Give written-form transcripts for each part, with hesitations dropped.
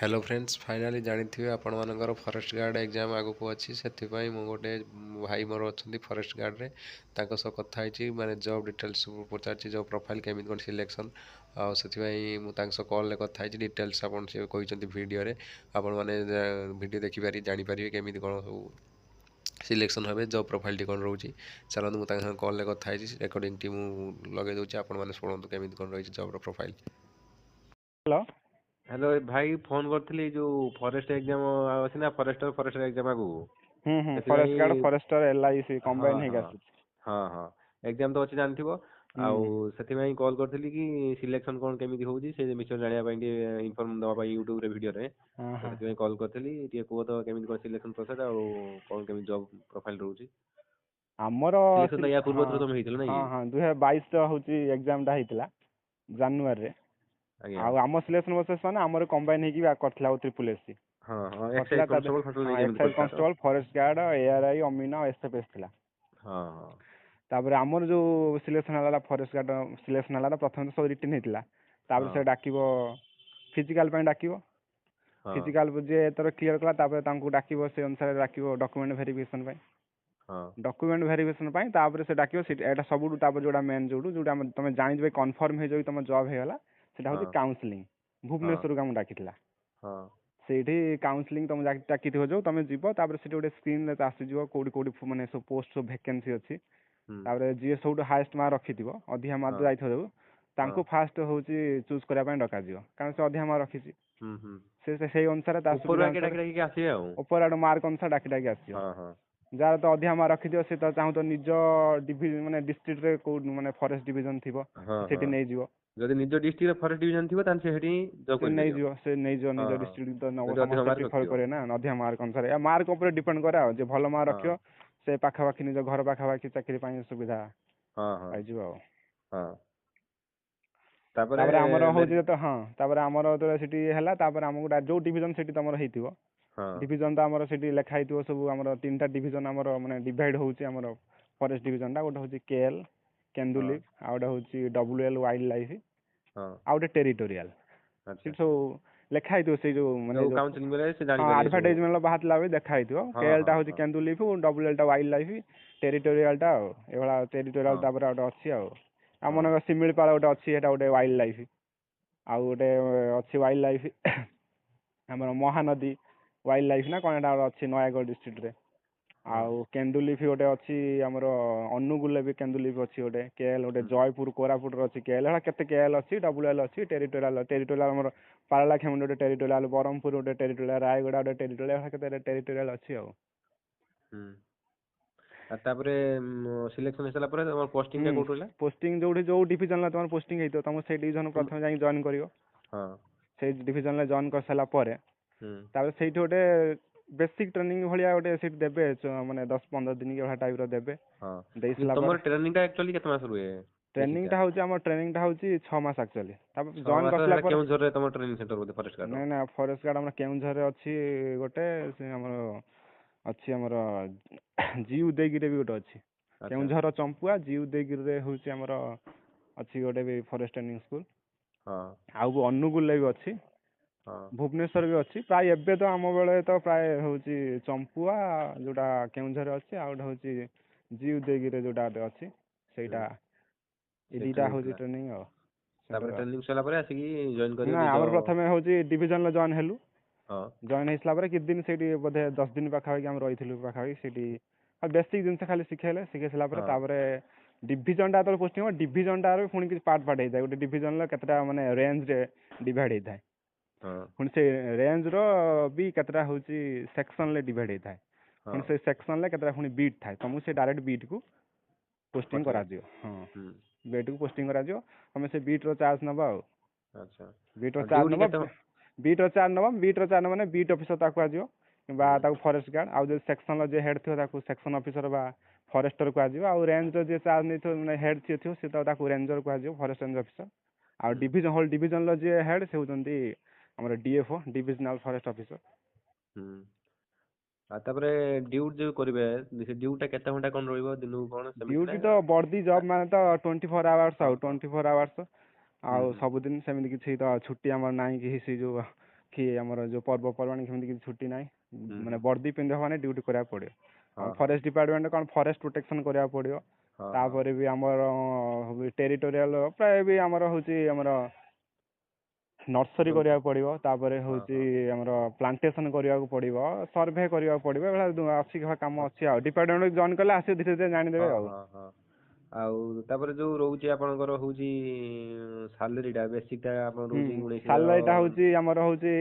Hello friends finally जानिथिबे आपण मानकर forest guard exam आगु को अच्छी से मु गोटे भाई मोर अच्छा फॉरेस्ट गार्ड रे तांको सह कथा होइछि माने जॉब डिटेल्स सब पचारछि जॉब प्रोफाइल केमिति कोन सिलेक्शन आ से मु तांको सह कॉल ले कथा होइछि डिटेल्स आपण से कहिसंती वीडियो रे आपण माने वीडियो देखि पारि जानि पारिबे केमिति कोन सब सिलेक्शन होबे जॉब प्रोफाइल टी कोन रहउछि चलନ୍ତୁ मु तांको कॉल ले कथा होइछि रेकॉर्डिंग टी मु लगे दउछि आपण माने सुनନ୍ତୁ केमिति कोन रहिछि जॉब रो प्रोफाइल। हेलो हेलो भाई फोन करथिली जो फॉरेस्ट एग्जाम अछि ना फॉरेस्टर एग्जाम आगु फॉरेस्ट गार्ड सेथिबाई फॉरेस्टर एलआईसी हाँ कंबाइन हेक हाँ आसुଛି। हाँ हाँ एग्जाम तो अच्छी जानथिबो आउ सेथिबाई कॉल करथिली कि सिलेक्शन कोन केमिति होउछि से विषय जानिया पई इन्फॉर्म दवा पई यूट्यूब रे वीडियो रे हाँ हाँ सेथिबाई कॉल करथिली टिके को तो केमिति कोन सिलेक्शन प्रोसेस आउ कोन केमिति जॉब प्रोफाइल रहउछि ଆମର सिलेक्शन या पूर्व ହଁ थरो तुम हेतिल नै ହଁ ହଁ 2022 ର ହଉଛି ଏକ୍ସାମ ଟା ହେଇଥିଲା ଜାନୁଆରୀରେ। आज्ञा ଆଉ ଆମ ସିଲେକ୍ସନ ପ୍ରୋସେସ ମାନେ ଆମର କମ୍ବାଇନ ହେଇକି କରିଥିଲା ଆଉ ଟ୍ରିପଲ ଏସସି हाँ हाँ କରିଥିଲା एक्साइज ତା कांस्टेबल फटल ହଁ नै केमिति ଏକ୍ସାଇଜ करता तो କନଷ୍ଟେବଳ ଫରେଷ୍ଟ ଗାର୍ଡ ଏଆରଆଇ ଅମିନ ଏସଏଫଏସ ଥିଲା। हाँ हाँ ତାପରେ ଆମର ଯୋଉ ସିଲେକ୍ସନ ହେଲା ଫରେଷ୍ଟ ଗାର୍ଡ ସିଲେକ୍ସନ ହେଲା ପ୍ରଥମେ ତ ସବୁ ରିଟିନ ହେଇଥିଲା ତାପରେ हाँ ସେ ଡାକିବ ଫିଜିକାଲ ପାଇଁ ଡାକିବ हाँ ଫିଜିକାଲ ଯିଏ ଏଥର କ୍ଲିୟର କଲା ତାପରେ ତାଙ୍କୁ ଡାକିବ ସେ ଅନୁସାରେ ଡାକିବ ଡକୁମେଣ୍ଟ ଭେରିଫିକେସନ ପାଇଁ हाँ ଡକୁମେଣ୍ଟ ଭେରିଫିକେସନ ପାଇଁ ତାପରେ ସେ ଡାକିବ ଏଇଟା ସବୁଠୁ ତାପରେ ଯୋଉଟା ମେନ୍ ଯୋଉଟା ତମେ ଜାଣିଯିବ କନଫର୍ମ ହେଇଯିବ ତମ ଜବ୍ ହେଇଗଲା ସେଟା ହଉଛି हाँ କାଉନସିଲିଂ हाँ ଭୁବନେଶ୍ୱରକୁ ଆମକୁ ଡାକିଥିଲା। हाँ ସେଇଠି କାଉନସିଲିଂ ତମେ ଡାକିଥିବ ଯୋଉ ତମେ ଯିବ ତାପରେ ସେଠି ଗୋଟେ ସ୍କ୍ରିନରେ ଆସିଯିବ କୋଉଠି କୋଉଠି ମାନେ ସବୁ ପୋଷ୍ଟ ସବୁ ଭେକେନ୍ସି ଅଛି ତାପରେ ଯିଏ ସବୁଠୁ ହାଏଷ୍ଟ ମାର୍କ ରଖିଥିବ ଅଧିକା ମାର୍କ हाँ ଯାଇଥିବ ଯୋଉ ତାଙ୍କୁ ଫାଷ୍ଟ ହଉଛି ଚୁଜ୍ କରିବା ପାଇଁ ଡକାଯିବ କାରଣ ସେ ଅଧିକା ମାର୍କ ରଖିଛି हम्म ସେ ସେଇ ଅନୁସାରେ ତା ऊपर ସୁବିଧା आके ଅନୁସାରେ डाकी आसिए आउ ଉପର ଆଡୁ ମାର୍କ ଅନୁସାରେ ଡାକି ଡାକି ଆସିବ। हाँ हाँ ଯାହାର ତ ଅଧିକା ମାର୍କ ରଖିଥିବ ସେ ତ ଚାହୁଁଥିବ ନିଜ ମାନେ ଡିଷ୍ଟ୍ରିକ୍ଟରେ କୋଉ ମାନେ ଫରେଷ୍ଟ ଡିଭିଜନ ଥିବ हाँ ସେଠି हाँ ନେଇଯିବ जदि निज डिस्ट्रिक्ट फॉरेस्ट डिवीजन थिबो तान से हेडी जॉब ସେ कर परियो ନେଇଯିବ हाँ ନିଜ हाँ ଡିଷ୍ଟ୍ରିକ୍ଟ ତ ନବ जदि अधिक ସମସ୍ତେ मार्क ପ୍ରିଫର रखियो କରିବେ ନା ଅଧିକା ମାର୍କ ଅନୁସାରେ ମାର୍କ ଉପରେ ଡିପେଣ୍ଡ କରେ ଆଉ ଯେ ଭଲ ମାର୍କ हाँ ରଖିବ ସେ ପାଖାପାଖି ନିଜ ଘର ପାଖାପାଖି ଚାକିରି ପାଇଁ ସୁବିଧା हाँ हाँ ପାଇଯିବ ଆଉ। हाँ तापरे ତାପରେ ଆମର मेरी ହଉଛି ତ ହଁ ତାପରେ ଆମର ଯେତେବେଳେ ସେଠି ହେଲା ତାପରେ ଆମକୁ ଯୋଉ ଡିଭିଜନ ସେଠି ତମର ହେଇଥିବ हाँ ଡିଭିଜନ ତ ଆମର ସେଠି ଲେଖା ହେଇଥିବ ସବୁ ଆମର ତିନିଟା ଡିଭିଜନ ଆମର ମାନେ ଡିଭାଇଡ ହଉଛି ଆମର ଫରେଷ୍ଟ ଡିଭିଜନ ଟା ଗୋଟେ ହଉଛି କେଏଲ हाँ କେନ୍ଦୁଲିପ ଆଉ ଗୋଟେ ହଉଛି ଡବ୍ଲ୍ୟୁଏଲ ୱାଇଲ୍ଡ ଲାଇଫ हाँ ଆଉ ଗୋଟେ ଟେରିଟୋରିଆଲ अच्छा ସେଠି ସବୁ ଲେଖା ହେଇଥିବ ସେଇ ଯୋଉ ମାନେ जो ଯୋଉ काउंसलिंग बेले से जानी ହଁ परियो सब ଆଡଭର୍ଟାଇଜମେଣ୍ଟ ବାହାରିଲା ବେଳେ ଦେଖା ହେଇଥିବ हाँ କେଏଲ ଟା हाँ ହଉଛି हाँ କେନ୍ଦୁଲିପ ଡବ୍ଲ୍ୟୁଏଲ ଟା ୱାଇଲ୍ଡ ଲାଇଫ ଟେରିଟୋରିଆଲ ଟା ଆଉ ଏଭଳିଆ ଟେରିଟୋରିଆଲ हाँ ତାପରେ ଗୋଟେ ଅଛି ଆଉ ଆମ हाँ ମନେକର ଶିମିଳିପାଳ ଗୋଟେ ଅଛି ସେଟା ଗୋଟେ ୱାଇଲ୍ଡ ଲାଇଫ ଆଉ ଗୋଟେ ଅଛି ୱାଇଲ୍ଡ ଲାଇଫ ଆମର ମହାନଦୀ ୱାଇଲ୍ଡ ଲାଇଫ ନା କଣ ଏଟା ଅଛି ନୟାଗଡ଼ ଡିଷ୍ଟ୍ରିକ୍ଟରେ हाँ ଆଉ କେନ୍ଦୁଲିଫି ଗୋଟେ ଅଛି ଆମର ଅନୁଗୁଳରେ ବି କେନ୍ଦୁଲିଫି ଅଛି ଗୋଟେ କେଏଲ ଗୋଟେ ଜୟପୁର କୋରାପୁଟରେ ଅଛି କେଏଲ ହେଲା କେତେ କେଏଲ ଅଛି ଡବ୍ଲ୍ୟୁଏଲ ଅଛି ଟେରିଟୋରିଆଲ ଆମର ପାରଳାଖେମୁଣ୍ଡି ଗୋଟେ ଟେରିଟୋରିଆଲ ବ୍ରହ୍ମପୁର ଗୋଟେ ଟେରିଟୋରିଆଲ ରାୟଗଡ଼ା ଗୋଟେ ଟେରିଟୋରିଆଲ କେତେ ଟେରିଟୋରିଆଲ ଅଛି ଆଉ। तापरे सिलेक्शन हेसला परे तमर पोस्टिंग टा कोठ होला ପୋଷ୍ଟିଂ ଯୋଉଠି ଯୋଉ ଡିଭିଜନରେ ତମର ପୋଷ୍ଟିଂ ହେଇଥିବ ତମକୁ ସେଇ ଡିଭିଜନ तुम ପ୍ରଥମେ ଯାଇକି ଜଏନ୍ କରିବ हाँ ସେଇ ଡିଭିଜନରେ ଜଏନ୍ କରିସାରିଲା ପରେ ତାପରେ ସେଇଠି ଗୋଟେ ବେସିକ ଟ୍ରେନିଂ ଭଳିଆ ଗୋଟେ ସେଠି ଦେବେ ମାନେ 10-15 ଦିନ ଭଳିଆ ଟାଇପର ଦେବେ हाँ ଦେଇ जो ସାରିଲା तमर ପରେ ट्रेनिंग टा एक्चुअली केतना मास रुए ଟ୍ରେନିଂ ଟା ହଉଛି ଆମର ଟ୍ରେନିଂ ଟା ହଉଛି 6 ମାସ ଆକ୍ଚୁଆଲି ତାପରେ 6 ଜଏନ୍ मास କରିସାରିଲା हेला ପରେ केउझर रे तमर ट्रेनिंग सेंटर बोले फॉरेस्ट गार्ड ନାଇଁ ନା ଫରେଷ୍ଟ ଗାର୍ଡ ଆମର କେଉଁଝରରେ ଅଛି ଗୋଟେ ସେ ଆମର ଅଛି ଆମର ଜି ଉଦୟଗିରିରେ ବି ଗୋଟେ ଅଛି अच्छा କେଉଁଝର ଚମ୍ପୁଆ ଜି ଉଦୟଗିରିରେ ହଉଛି ଆମର ଅଛି ଗୋଟେ ବି ଫରେଷ୍ଟ ଟ୍ରେନିଂ ସ୍କୁଲ हाँ ଆଉ ଅନୁଗୁଳରେ ବି ଅଛି हाँ ଭୁବନେଶ୍ୱର ବି ଅଛି ପ୍ରାୟ ଏବେ ତ ଆମ ବେଳେ ତ ପ୍ରାୟ ହଉଛି ଚମ୍ପୁଆ ଯୋଉଟା କେଉଁଝରରେ ଅଛି ଆଉ ଗୋଟେ ହଉଛି ଜି ଉଦୟଗିରିରେ ଯୋଉଟା ଗୋଟେ ଅଛି ସେଇଟା ଏଇ ଦିଟା ट्रेनिंग ହଉଛି थिला ଟ୍ରେନିଂ ଆଉ तापरे ट्रेनिंग सला परे आसी जॉइन करियो ନା निज ଆମର ପ୍ରଥମେ ହଉଛି ଡିଭିଜନରେ ଜଏନ୍ ହେଲୁ हाँ ଜଏନ୍ ହେଇସାରିଲା ପରେ କିଛି ଦିନ ସେଇଠି ବୋଧେ 10 ଦିନ ପାଖାପାଖି ଆମେ ରହିଥିଲୁ ପାଖାପାଖି ସେଇଠି ଆଉ ବେସିକ ଜିନିଷ ଖାଲି ଶିଖେଇଲେ ଶିଖେଇ ସାରିଲା ପରେ हाँ ତାପରେ ଡିଭିଜନଟା ଯେତେବେଳେ ପୋଷ୍ଟିଂ ହେବ ଡିଭିଜନଟାର ବି ପୁଣି କିଛି ପାର୍ଟ ହେଇଥାଏ ଗୋଟେ ଡିଭିଜନର କେତେଟା ମାନେ ରେଞ୍ଜରେ ଡିଭାଇଡ୍ ହେଇଥାଏ हाँ ପୁଣି ସେ ରେଞ୍ଜର ବି କେତେଟା ହଉଛି ସେକ୍ସନରେ ଡିଭାଇଡ୍ ହେଇଥାଏ ପୁଣି हाँ ସେ ସେକ୍ସନରେ କେତେଟା ପୁଣି ବିଟ୍ ଥାଏ ତମକୁ ସେ ଡାଇରେକ୍ଟ ବିଟ୍କୁ ପୋଷ୍ଟିଂ पठेगा କରାଯିବ ହଁ ବିଟ୍କୁ ପୋଷ୍ଟିଂ କରାଯିବ ତମେ ସେ ବିଟ୍ର ଚାର୍ଜ ନେବ ଆଉ अच्छा ବିଟ୍ର और ଚାର୍ଜ ड्यूटी ନେବ केते ବିଟ୍ର ଚାର୍ଜ ନେବ ବିଟ୍ର ଚାର୍ଜ ନେବ ମାନେ ବିଟ୍ ଅଫିସର ତାକୁ କୁହାଯିବ କିମ୍ବା ତାକୁ ଫରେଷ୍ଟ ଗାର୍ଡ ଆଉ ଯଦି ସେକ୍ସନର ଯିଏ ହେଡ୍ ଥିବ ତାକୁ ସେକ୍ସନ ଅଫିସର ବା ଫରେଷ୍ଟର କୁହାଯିବ ଆଉ ରେଞ୍ଜର ଯିଏ ଚାର୍ଜ ନେଇଥିବ ମାନେ ହେଡ୍ ଯିଏ ଥିବ ସେ ତାକୁ ରେଞ୍ଜର କୁହାଯିବ ଫରେଷ୍ଟ ରେଞ୍ଜ ଅଫିସର ଆଉ ଡିଭିଜନ ହୋଲ୍ ଡିଭିଜନର ଯିଏ ହେଡ୍ ସେ ହେଉଛନ୍ତି ଆମର ଡିଏଫଓ ଡିଭିଜନାଲ ଫରେଷ୍ଟ ଅଫିସର तापरे ड्यूट जो करिवे से ड्यूटा केते घंटा कोन रहइबो दिनु कोन सेमिति ଡ୍ୟୁଟି ତ ବର୍दी ଜବ୍ ମାନେ ତ 24 ଆୱାର୍ସ ଆଉ हाँ 24 ଆୱାର୍ସ ଆଉ ସବୁଦିନ ସେମିତି କିଛି ତ ଛୁଟି ଆମର ନାହିଁ କି ସେ ଯୋଉ କି ଆମର ଯୋଉ ପର୍ବପର୍ବାଣି ସେମିତି କିଛି ଛୁଟି ନାହିଁ ମାନେ ହୁଁ ବର୍ଦ୍ଦି ପିନ୍ଧିବ ମାନେ ଡ୍ୟୁଟି କରିବାକୁ ପଡ଼ିବ। ହଁ ଆମ ହଁ ଫରେଷ୍ଟ ଡିପାର୍ଟମେଣ୍ଟ କ'ଣ ଫରେଷ୍ଟ ପ୍ରୋଟେକ୍ସନ୍ କରିବାକୁ ପଡ଼ିବ। ହଁ ହଁ ତାପରେ ବି ଆମର ଟେରିଟୋରିଆଲ ପ୍ରାୟ ବି ଆମର ହେଉଛି ଆମର ନର୍ସରୀ ରହୁଛି କରିବାକୁ ପଡ଼ିବ। ତାପରେ ହଁ ହେଉଛି ହଁ ଆମର ପ୍ଲାଣ୍ଟେସନ୍ କରିବାକୁ ପଡ଼ିବ, ସର୍ଭେ କରିବାକୁ ପଡ଼ିବ, ଏଭଳିଆ ଅଛି କାମ ହଁ ଅଛି ଆଉ। ଡିପାର୍ଟମେଣ୍ଟ ଜଏନ୍ କଲେ ଆସିବେ ଧୀରେ ଧୀରେ ଜାଣିଦେବେ ହଁ ଆଉ। ହଁ ହଁ ଆଉ ତାପରେ ଯୋଉ ରହୁଛି ଆପଣଙ୍କର ହଉଛି ସାଲେରୀଟା ବେସିକଟା ଆପଣ ରହୁଛି 19,000 ସାଲାରୀଟା ହେଉଛି ଆମର ହେଉଛି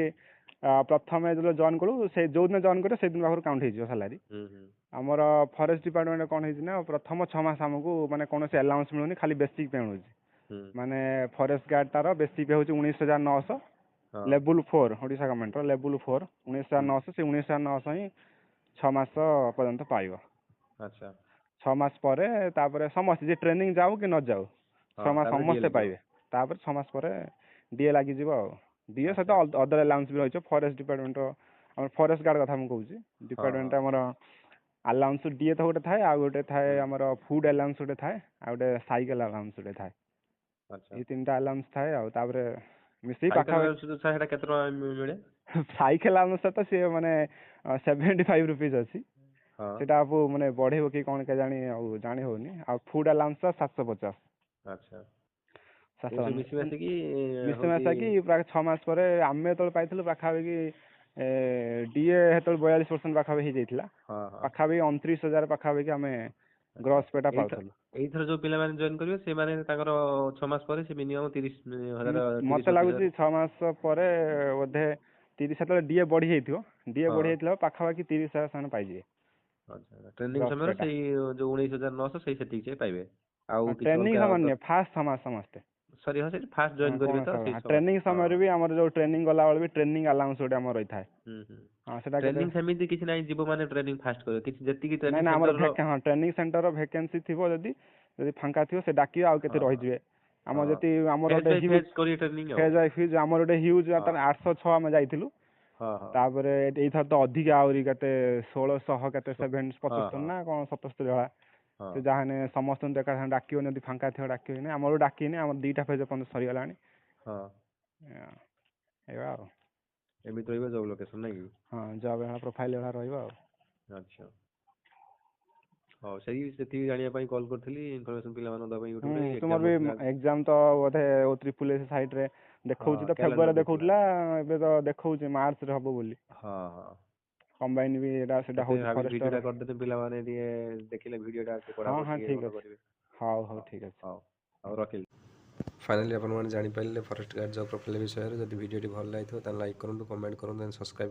ପ୍ରଥମେ ଯେତେବେଳେ ଜଏନ୍ କରୁ ସେ ଯେଉଁଦିନ ଜଏନ୍ କରିବ ସେଇଦିନ ପାଖରୁ କାଉଣ୍ଟ ହେଇଯିବ ସାଲାରୀ। ହୁଁ ହୁଁ ଆମର ଫରେଷ୍ଟ ଡିପାର୍ଟମେଣ୍ଟ କ'ଣ ହେଇଛି ନା ପ୍ରଥମ 6 ମାସ ଆମକୁ ମାନେ କୌଣସି ଆଲାଉନ୍ସ ମିଳୁନି, ଖାଲି ବେସିକ୍ ପେ ମିଳୁଛି। ହୁଁ ମାନେ ଫରେଷ୍ଟ ଗାର୍ଡଟାର ବେସିକ୍ ପେ ହେଉଛି 19,900। ହଁ ଲେବୁଲ୍ 4 ଓଡ଼ିଶା ଗଭର୍ଣ୍ଣମେଣ୍ଟର ଲେବୁଲ୍ 4 ହୁଁ 19,900, ସେ 19,900 ହିଁ 6 ମାସ ପର୍ଯ୍ୟନ୍ତ ପାଇବ। ଆଚ୍ଛା 6 ମାସ ପରେ ତାପରେ ସମସ୍ତେ ଯିଏ ଟ୍ରେନିଂ ଯାଉ କି ନ ଯାଉ 6 ହଁ ମାସ ତାପରେ ଡିଏ ସମସ୍ତେ ଲାଗିବ ପାଇବେ। ତାପରେ 6 ମାସ ପରେ ଡିଏ ଲାଗିଯିବ ଆଉ। ଡିଏ ସହିତ ଆଚ୍ଛା ଅଦର ଆଲାଉନ୍ସ ବି ରହିଛି ଫରେଷ୍ଟ ଡିପାର୍ଟମେଣ୍ଟର। ଆମର ଫରେଷ୍ଟ ଗାର୍ଡ କଥା ମୁଁ କହୁଛି। ହଁ ହଁ ଡିପାର୍ଟମେଣ୍ଟ ଆମର ଆଲାଉନ୍ସ ଡିଏ ତ ଗୋଟେ ଥାଏ, ଆଉ ଗୋଟେ ଥାଏ ହୁଁ ଆମର ଫୁଡ୍ ଆଲାଉନ୍ସ ଗୋଟେ ଥାଏ, ଆଉ ଗୋଟେ ସାଇକେଲ ଆଲାଉନ୍ସ ଗୋଟେ ଥାଏ। ଆଚ୍ଛା ଏଇ 3ଟା ଆଲାଉନ୍ସ ଥାଏ ଆଉ। ତାପରେ ମିଶିକି ସାଇକେଲ ପାଖାପାଖି ଆଲାଉନ୍ସ ଯୋଉ ଥାଏ ସେଇଟା କେତେ ଟଙ୍କା ମିଳେ? ସାଇକେଲ ଆଲାଉନ୍ସ ତ ସିଏ ମାନେ 75 ରୁପିଜ୍ ଅଛି। ହଁ ସେଇଟା ଆପୁ ମାନେ ବଢ଼େଇବ କି କ'ଣ କେଜାଣି ଆଉ ଜାଣି ହେଉନି। ଆଉ ଫୁଡ୍ ଆଲାଉନ୍ସ 750। ଆଚ୍ଛା ଏଇ ସବୁ 750 ମିଶି ମାଶିକି ମିଶି ହଉଛି ମାଶାକି ପ୍ରାୟ 6 ମାସ ପରେ ଆମେ ଯେତେବେଳେ ପାଇଥିଲୁ ପାଖାପାଖି ଡିଏ ସେତେବେଳେ 42% ପାଖାପାଖି ହେଇଯାଇଥିଲା। ହଁ ହଁ ପାଖାପାଖି 29,000 ପାଖାପାଖି ଆମେ ଆଚ୍ଛା ଗ୍ରସ୍ ପେଟା ପାଉଥିଲୁ। ଏଇଥର ଯୋଉ ପିଲାମାନେ ଜଏନ୍ କରିବେ ସେମାନେ ତାଙ୍କର 6 ମାସ ପରେ ସେ ମିନିମମ୍ 30,000 ମତେ 30-32,000 ଲାଗୁଛି 6 ମାସ ପରେ ବୋଧେ 30 ସେତେବେଳେ ଡିଏ ବଢ଼ି ଯାଇଥିବ। ଡିଏ ହଁ ବଢ଼ି ଯାଇଥିଲା ପାଖାପାଖି 30,000 ସେମାନେ ପାଇଯିବେ ଆଚ୍ଛା ଟ୍ରେନିଂ ଗ୍ରସ୍ ସମୟରେ ପେଟା। ସେଇ ଯୋଉ 19,900 ସେଇ ସେତିକି ସେ ପାଇବେ ଆଉ କିଛି ଟ୍ରେନିଂ ଅଲଗା ସମାନ ନୁହେଁ, ଫାଷ୍ଟ 6 ମାସ ସମସ୍ତେ। ସରି ହଁ ସେଠି ଫାଷ୍ଟ ଜଏନ୍ କରିବେ ତ ସେଇ ସମୟ ଟ୍ରେନିଂ ହଁ ସମୟରେ ବି ଆମର ଯୋଉ ଟ୍ରେନିଂ ଗଲାବେଳେ ବି ଟ୍ରେନିଂ ଆଲାଉନ୍ସ ଗୋଟେ ଆମର ରହିଥାଏ। ହୁଁ ହଁ ସେଟା କେତେ ଟ୍ରେନିଂ ସେମିତି କିଛି ନାହିଁ ଯିବ ମାନେ ଟ୍ରେନିଂ ଫାଷ୍ଟ କରିବ କିଛି ଯେତିକି ନାଇଁ ଟ୍ରେନିଂ ନା ଆମର ସେଣ୍ଟରର ଟ୍ରେନିଂ ସେଣ୍ଟରର ଭେକେନ୍ସି ଥିବ ଯଦି ଫାଙ୍କା ଥିବ ସେ ଡାକିବେ ଆଉ କେତେ ହଁ ରହିଯିବେ। ଆମର ହଁ ଯଦି ଆମର ଫେଜ୍ ଗୋଟେ ବାଇ ହ୍ୟୁଜ୍ ଫେଜ୍ କରିବେ ଟ୍ରେନିଂ ଆଉ ଫେଜ୍ ବାଇ ଫେଜ୍ ଆମର ଗୋଟେ ହ୍ୟୁଜ୍ ହଁ 806 ଆମେ ଯାଇଥିଲୁ। ହଁ ହଁ ତାପରେ ଏଇଥର ତ ଅଧିକା ଆହୁରି କେତେ 1600 କେତେ ହଁ 75 ହଁ ନା କ'ଣ 77 ଭଳିଆ। ହଁ ସେ ଯାହାହେଲେ ସମସ୍ତଙ୍କୁ ତ ଏକା ସାଙ୍ଗେ ଡାକିବନି, ଯଦି ଫାଙ୍କା ଥିବ ଡାକିବନି। ଆମର ଡାକିନି, ଆମର 2ଟା ଫେଜ୍ ପର୍ଯ୍ୟନ୍ତ ସରିଗଲାଣି। ହଁ ଏଇଆ ଆଉ। ଏମିତି ରହିବ ଜବ୍ ଲୋକେସନ୍ ନାଇଁ କି? ହଁ ଜବ୍ ଏଇଆ ପ୍ରୋଫାଇଲ୍ ଏଇଆ ରହିବ ଆଉ। ଆଚ୍ଛା ହଉ ସେତିକି ଜାଣିବା ପାଇଁ କଲ୍ କରିଥିଲି ଇନଫର୍ମେସନ୍ ପିଲାମାନଙ୍କୁ ଦେବା ପାଇଁ ୟୁଟ୍ୟୁବରେ ତୁମର ଏକ୍ଜାମ୍ ବି ଅଛି ଏକ୍ଜାମ୍ ତ ବୋଧେ OSS ସାଇଟ୍ରେ ଦେଖଉଛି ତ, କ୍ୟାଲେଣ୍ଡର ଫେବୃଆରୀରେ ଦେଖୁଥିଲା ଦେଖଉଥିଲା, ଏବେ ତ ଦେଖଉଛି ମାର୍ଚ୍ଚରେ ହବ ବୋଲି। ହଁ ହଁ କମ୍ବାଇନ୍ ବି ସେଟା ସେଥିପାଇଁ ହଉଛି ଭାବିଲି ଫରେଷ୍ଟର। ଭିଡ଼ିଓଟା କରିଦେଲେ ପିଲାମାନେ ଟିକେ ଦେଖିଲେ ଭିଡ଼ିଓଟା ଟିକେ ହଁ ପଢ଼ାପଢ଼ି ହଁ ଟିକେ ଠିକ୍ ଭଲ ଅଛି। କରିବେ ହଉ ହଉ ଠିକ୍ ଅଛି। ହଉ ହଉ ରଖିଲି। ଫାଇନାଲି ଆପଣମାନେ ଜାଣିପାରିଲେ ଫରେଷ୍ଟ ଗାର୍ଡ଼ ଜବ୍ ପ୍ରୋଫାଇଲ୍ ବିଷୟରେ। ଯଦି ଭିଡ଼ିଓଟି ଭଲ ଲାଗିଥିବ ତାହେଲେ ଲାଇକ୍ କରନ୍ତୁ, କମେଣ୍ଟ କରନ୍ତୁ, ସବସ୍କ୍ରାଇବ୍